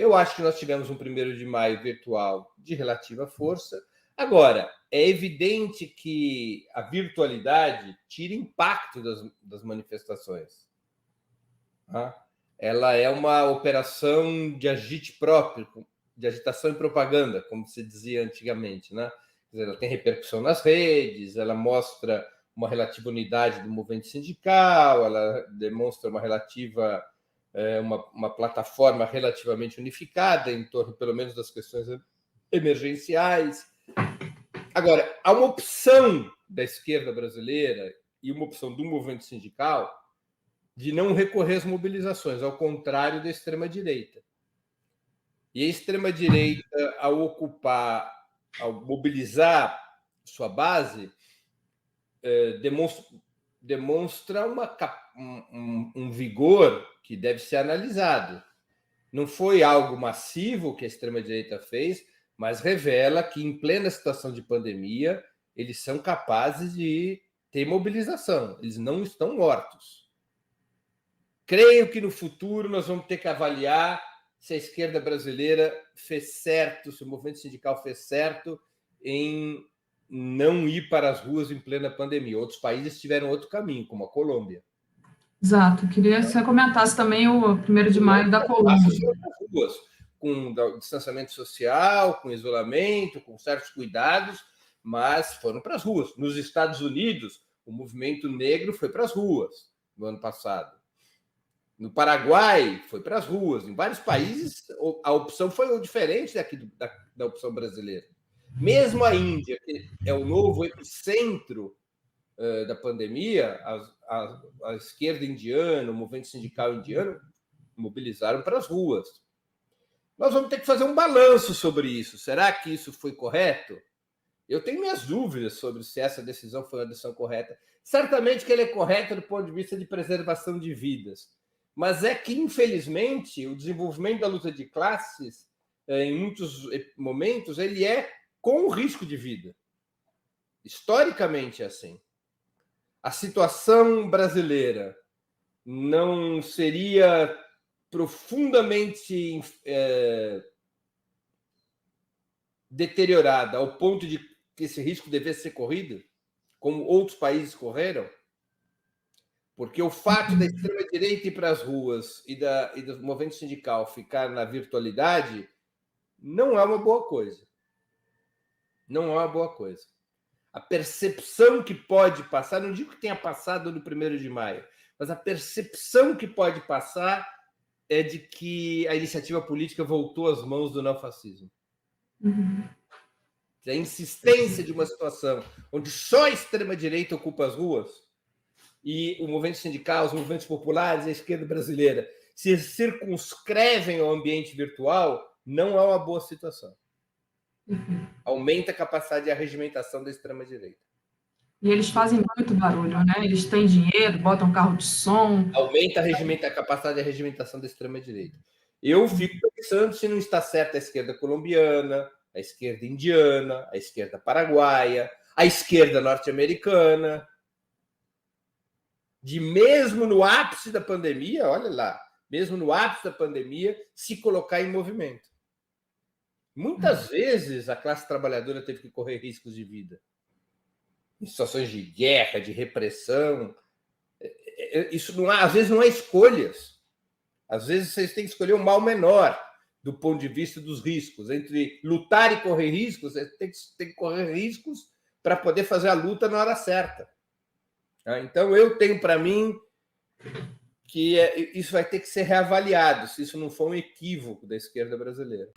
Eu acho que nós tivemos um 1º de maio virtual de relativa força. Agora, é evidente que a virtualidade tira impacto das manifestações. Tá? Ela é uma operação de agite próprio, de agitação e propaganda, como se dizia antigamente. Né? Quer dizer, ela tem repercussão nas redes, ela mostra uma relativa unidade do movimento sindical, ela demonstra uma relativa uma plataforma relativamente unificada em torno, pelo menos, das questões emergenciais. Agora, há uma opção da esquerda brasileira e uma opção do movimento sindical de não recorrer às mobilizações, ao contrário da extrema-direita. E a extrema-direita, ao mobilizar sua base, demonstra um vigor que deve ser analisado. Não foi algo massivo que a extrema-direita fez, mas revela que, em plena situação de pandemia, eles são capazes de ter mobilização. Eles não estão mortos. Creio que no futuro nós vamos ter que avaliar se a esquerda brasileira fez certo, se o movimento sindical fez certo em não ir para as ruas em plena pandemia. Outros países tiveram outro caminho, como a Colômbia. Exato. Queria que você comentasse também o 1º de maio da Colômbia. Ruas, com distanciamento social, com isolamento, com certos cuidados, mas foram para as ruas. Nos Estados Unidos, o movimento negro foi para as ruas no ano passado. No Paraguai, foi para as ruas. Em vários países, a opção foi diferente da opção brasileira. Mesmo a Índia, que é o novo epicentro da pandemia, a esquerda indiana, o movimento sindical indiano, mobilizaram para as ruas. Nós vamos ter que fazer um balanço sobre isso. Será que isso foi correto? Eu tenho minhas dúvidas sobre se essa decisão foi uma decisão correta. Certamente que ela é correta do ponto de vista de preservação de vidas. Mas é que, infelizmente, o desenvolvimento da luta de classes, em muitos momentos, ele é com o risco de vida. Historicamente é assim. A situação brasileira não seria profundamente deteriorada ao ponto de que esse risco devesse ser corrido, como outros países correram? Porque o fato da extrema-direita ir para as ruas e do movimento sindical ficar na virtualidade não é uma boa coisa. Não é uma boa coisa. A percepção que pode passar, não digo que tenha passado no 1º de maio, mas a percepção que pode passar é de que a iniciativa política voltou às mãos do neofascismo. Uhum. A insistência de uma situação onde só a extrema-direita ocupa as ruas e o movimento sindical, os movimentos populares, a esquerda brasileira se circunscrevem ao ambiente virtual, não é uma boa situação. Uhum. Aumenta a capacidade de arregimentação da extrema-direita. E eles fazem muito barulho, né? Eles têm dinheiro, botam carro de som. Aumenta a capacidade de arregimentação da extrema-direita. Eu fico pensando se não está certa a esquerda colombiana, a esquerda indiana, a esquerda paraguaia, a esquerda norte-americana, de mesmo no ápice da pandemia, olha lá, mesmo no ápice da pandemia, se colocar em movimento. Muitas vezes a classe trabalhadora teve que correr riscos de vida. Em situações de guerra, de repressão. Isso não há, às vezes não há escolhas. Às vezes vocês têm que escolher um mal menor do ponto de vista dos riscos. Entre lutar e correr riscos, você tem que correr riscos para poder fazer a luta na hora certa. Então, eu tenho para mim que isso vai ter que ser reavaliado, se isso não for um equívoco da esquerda brasileira.